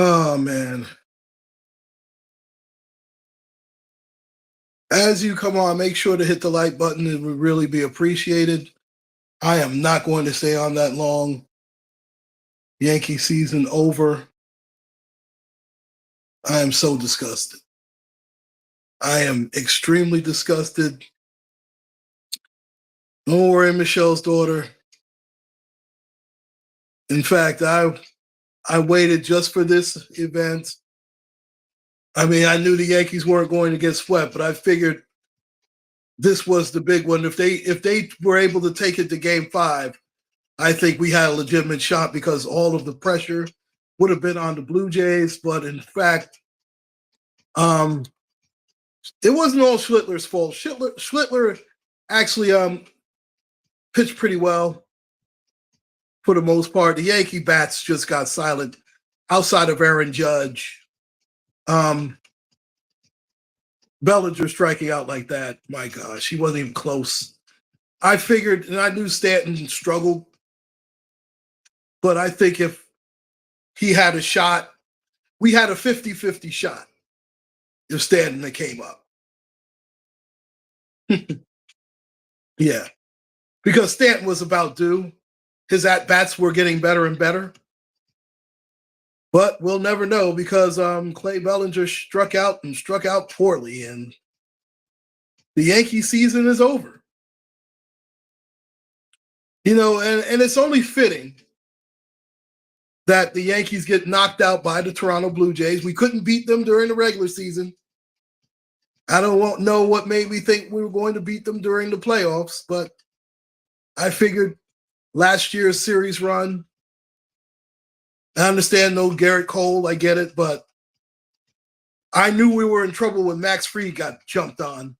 Oh man. As you come on, make sure to hit the like button. It would really be appreciated. I am not going to stay on that long. Yankee season over. I am so disgusted. I am extremely disgusted. Don't worry, Michelle's daughter. In fact, I waited just for this event. I mean, I knew the Yankees weren't going to get swept, but I figured this was the big one. If they were able to take it to Game 5, I think we had a legitimate shot because all of the pressure would have been on the Blue Jays. But in fact, um, it wasn't all Schlittler's fault. Schlittler actually pitched pretty well for the most part. The Yankee bats just got silent outside of Aaron Judge. Bellinger striking out like that, my gosh, he wasn't even close. I figured, and I knew Stanton struggled, but I think if he had a shot, we had a 50-50 shot if Stanton came up. Yeah, because Stanton was about due. His at-bats were getting better and better. But we'll never know because Clay Bellinger struck out poorly, and the Yankee season is over. You know, and it's only fitting that the Yankees get knocked out by the Toronto Blue Jays. We couldn't beat them during the regular season. I don't know what made me think we were going to beat them during the playoffs, but I figured last year's series run, I understand no Garrett Cole, I get it, but I knew we were in trouble when Max Fried got jumped on.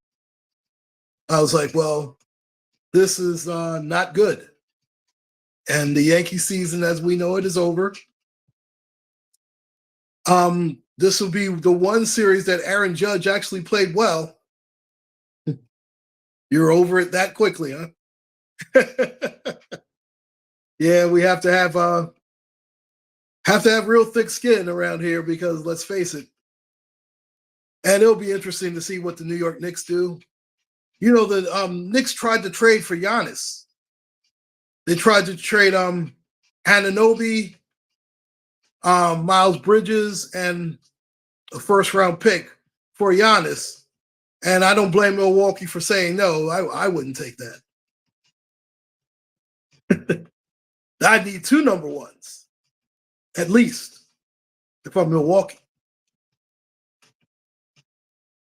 I was like, well, this is not good. And the Yankee season, as we know it, is over. This will be the one series that Aaron Judge actually played well. You're over it that quickly, huh? Yeah, we have to have real thick skin around here because let's face it. And it'll be interesting to see what the New York Knicks do. You know, the Knicks tried to trade for Giannis. They tried to trade Anunoby, Miles Bridges, and a first-round pick for Giannis. And I don't blame Milwaukee for saying no. I wouldn't take that. I need 2 number ones, at least, if I'm Milwaukee.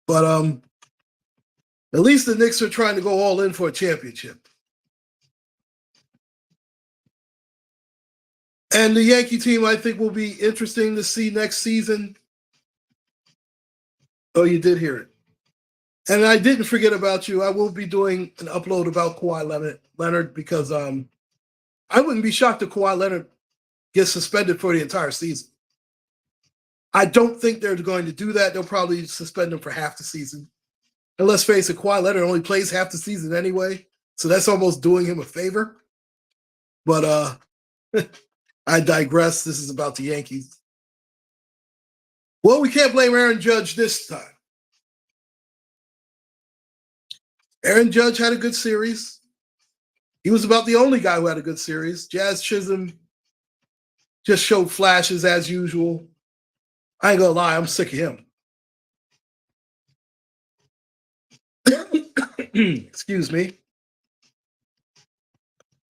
But at least the Knicks are trying to go all in for a championship. And the Yankee team, I think, will be interesting to see next season. Oh, you did hear it. And I didn't forget about you. I will be doing an upload about Kawhi Leonard because I wouldn't be shocked if Kawhi Leonard gets suspended for the entire season. I don't think they're going to do that. They'll probably suspend him for half the season. And let's face it, Kawhi Leonard only plays half the season anyway, so that's almost doing him a favor. But I digress. This is about the Yankees. Well, we can't blame Aaron Judge this time. Aaron Judge had a good series. He was about the only guy who had a good series. Jazz Chisholm just showed flashes as usual. I ain't gonna lie, I'm sick of him. Excuse me.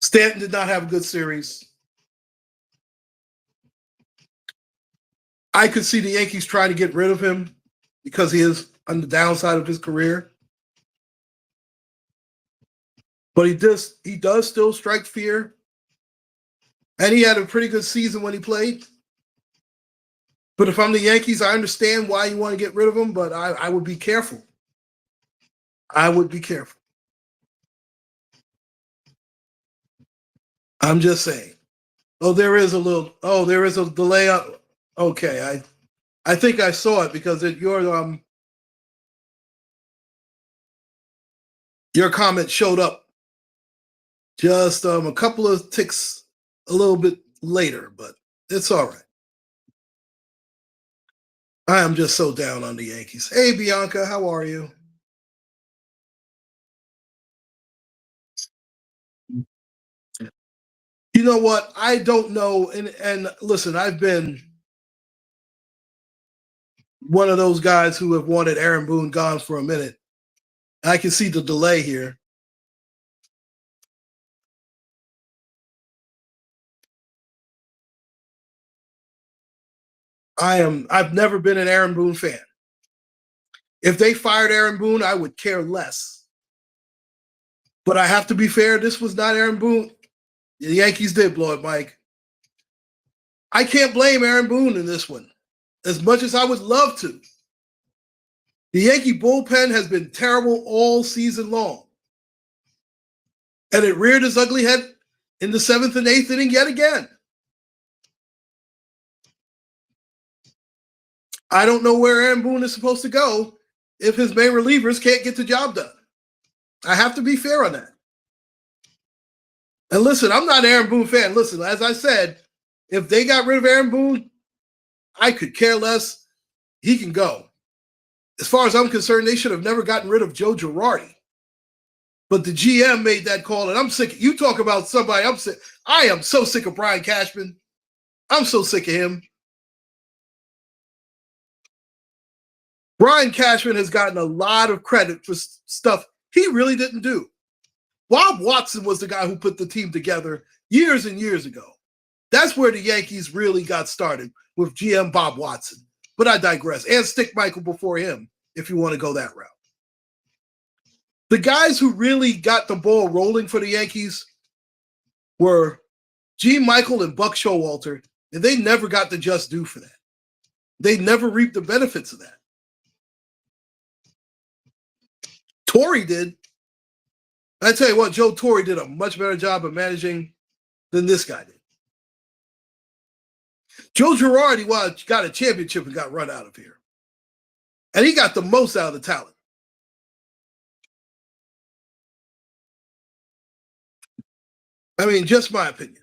Stanton did not have a good series. I could see the Yankees trying to get rid of him because he is on the downside of his career. But he does still strike fear. And he had a pretty good season when he played. But if I'm the Yankees, I understand why you want to get rid of him, but I would be careful. I would be careful. I'm just saying. Oh, there is a delay. Okay, I think I saw it because your comment showed up just a couple of ticks a little bit later, but it's all right. I am just so down on the Yankees. Hey, Bianca, how are you? You know what? I don't know. And listen, I've been one of those guys who have wanted Aaron Boone gone for a minute. I can see the delay here. I've never been an Aaron Boone fan. If they fired Aaron Boone, I would care less. But I have to be fair, this was not Aaron Boone. The Yankees did blow it, Mike. I can't blame Aaron Boone in this one, as much as I would love to. The Yankee bullpen has been terrible all season long. And it reared its ugly head in the 7th and 8th inning yet again. I don't know where Aaron Boone is supposed to go if his main relievers can't get the job done. I have to be fair on that. And listen, I'm not an Aaron Boone fan. Listen, as I said, if they got rid of Aaron Boone, I could care less. He can go. As far as I'm concerned, they should have never gotten rid of Joe Girardi. But the GM made that call, and I'm sick. You talk about somebody, I'm sick. I am so sick of Brian Cashman. I'm so sick of him. Brian Cashman has gotten a lot of credit for stuff he really didn't do. Bob Watson was the guy who put the team together years and years ago. That's where the Yankees really got started, with GM Bob Watson. But I digress. And Stick Michael before him, if you want to go that route. The guys who really got the ball rolling for the Yankees were G. Michael and Buck Showalter, and they never got the just due for that. They never reaped the benefits of that. Torrey did. I tell you what, Joe Torrey did a much better job of managing than this guy did. Joe Girardi got a championship and got run out of here. And he got the most out of the talent. I mean, just my opinion.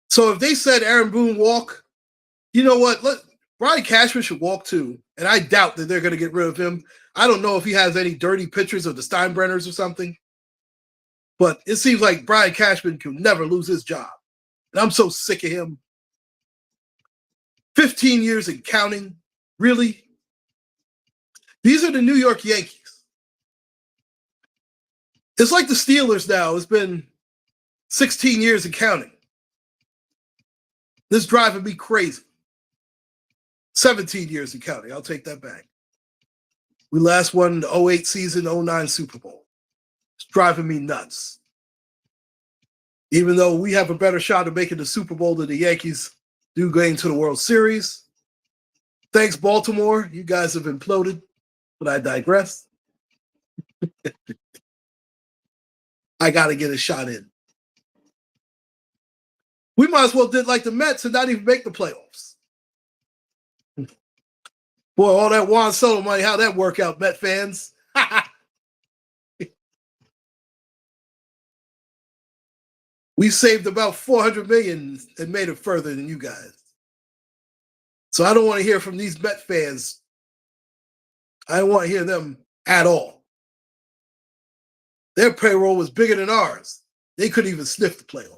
So if they said Aaron Boone walk, you know what? Brian Cashman should walk too. And I doubt that they're going to get rid of him. I don't know if he has any dirty pictures of the Steinbrenners or something. But it seems like Brian Cashman can never lose his job. And I'm so sick of him. 15 years and counting. Really? These are the New York Yankees. It's like the Steelers now. It's been 16 years and counting. This is driving me crazy. 17 years and counting. I'll take that back. We last won the 08 season, 09 Super Bowl. It's driving me nuts. Even though we have a better shot of making the Super Bowl than the Yankees do going to the World Series. Thanks, Baltimore. You guys have imploded, but I digress. I got to get a shot in. We might as well did like the Mets and not even make the playoffs. Boy, all that Juan Soto money, how'd that work out, Met fans? We saved about $400 million and made it further than you guys. So I don't want to hear from these Met fans. I don't want to hear them at all. Their payroll was bigger than ours. They couldn't even sniff the playoffs.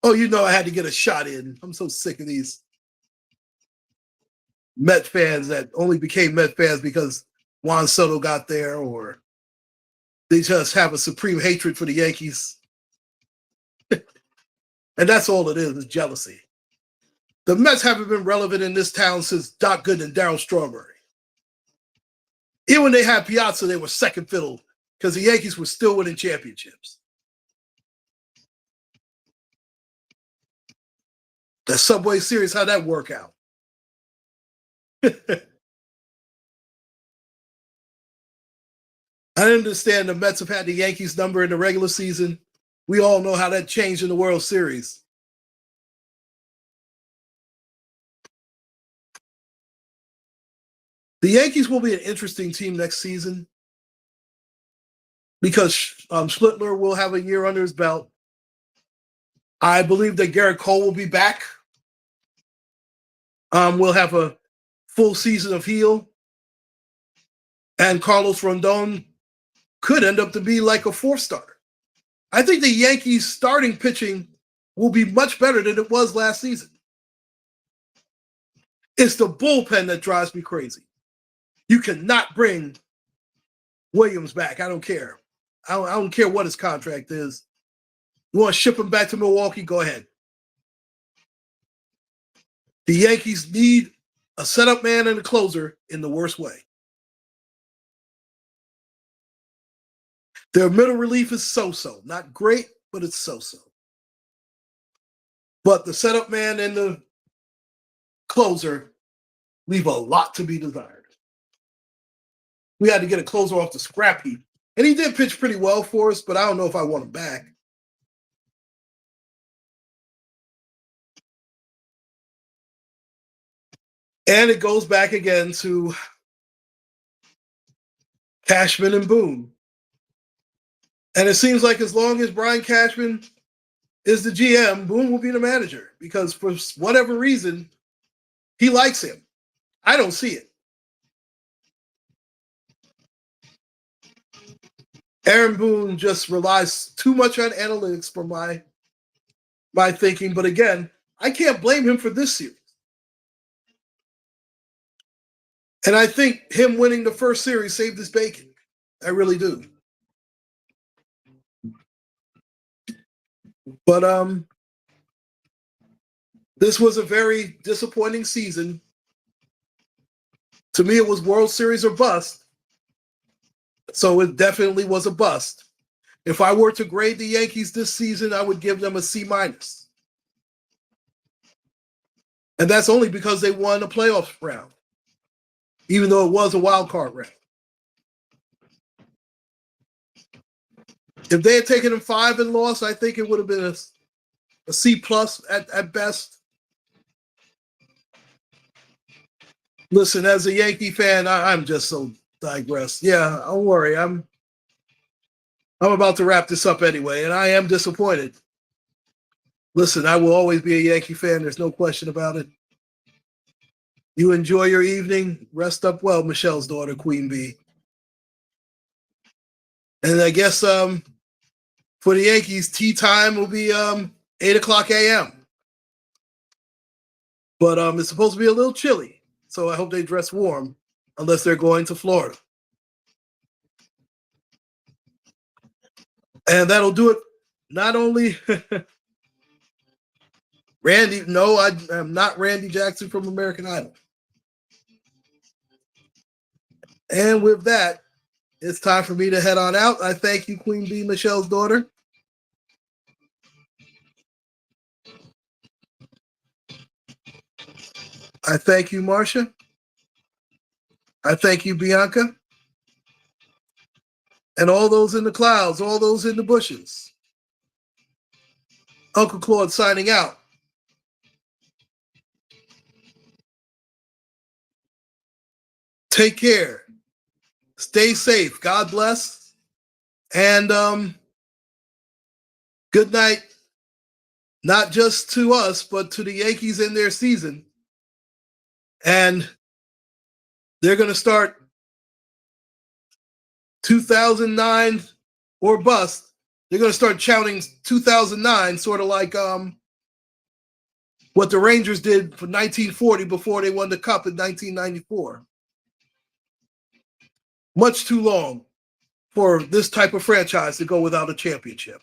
Oh, you know I had to get a shot in. I'm so sick of these Met fans that only became Met fans because Juan Soto got there, or they just have a supreme hatred for the Yankees. And that's all it is jealousy. The Mets haven't been relevant in this town since Doc Gooden and Darryl Strawberry. Even when they had Piazza, they were second fiddle because the Yankees were still winning championships. The Subway Series, how'd that work out? I understand the Mets have had the Yankees number in the regular season. We all know how that changed in the World Series. The Yankees will be an interesting team next season because Schlittler will have a year under his belt. I believe that Garrett Cole will be back. We'll have a full season of heel. And Carlos Rondon could end up to be like a 4-starter. I think the Yankees starting pitching will be much better than it was last season. It's the bullpen that drives me crazy. You cannot bring Williams back. I don't care. I don't care what his contract is. You want to ship him back to Milwaukee? Go ahead. The Yankees need a setup man and a closer in the worst way. Their middle relief is so-so. Not great, but it's so-so. But the setup man and the closer leave a lot to be desired. We had to get a closer off the scrap heap. And he did pitch pretty well for us, but I don't know if I want him back. And it goes back again to Cashman and Boone. And it seems like as long as Brian Cashman is the GM, Boone will be the manager because for whatever reason, he likes him. I don't see it. Aaron Boone just relies too much on analytics for my thinking. But again, I can't blame him for this series. And I think him winning the first series saved his bacon. I really do. But this was a very disappointing season. To me, it was World Series or bust. So it definitely was a bust. If I were to grade the Yankees this season, I would give them a C-. And that's only because they won a playoff round, even though it was a wild card round. If they had taken them 5 and lost, I think it would have been a C+ at best. Listen, as a Yankee fan, I'm just so digressed. Yeah, don't worry. I'm about to wrap this up anyway, and I am disappointed. Listen, I will always be a Yankee fan. There's no question about it. You enjoy your evening. Rest up well, Michelle's daughter, Queen Bee. And I guess for the Yankees, tea time will be 8:00 a.m. But it's supposed to be a little chilly, so I hope they dress warm, unless they're going to Florida. And that'll do it. Not only Randy, no, I'm not Randy Jackson from American Idol. And with that, it's time for me to head on out. I thank you, Queen Bee, Michelle's daughter. I thank you, Marcia. I thank you, Bianca. And all those in the clouds, all those in the bushes. Uncle Claude signing out. Take care. Stay safe. God bless. And good night, not just to us, but to the Yankees in their season. And they're going to start 2009 or bust. They're going to start shouting 2009, sort of like what the Rangers did for 1940 before they won the Cup in 1994. Much too long for this type of franchise to go without a championship.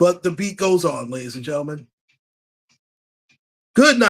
But the beat goes on, ladies and gentlemen. Good night.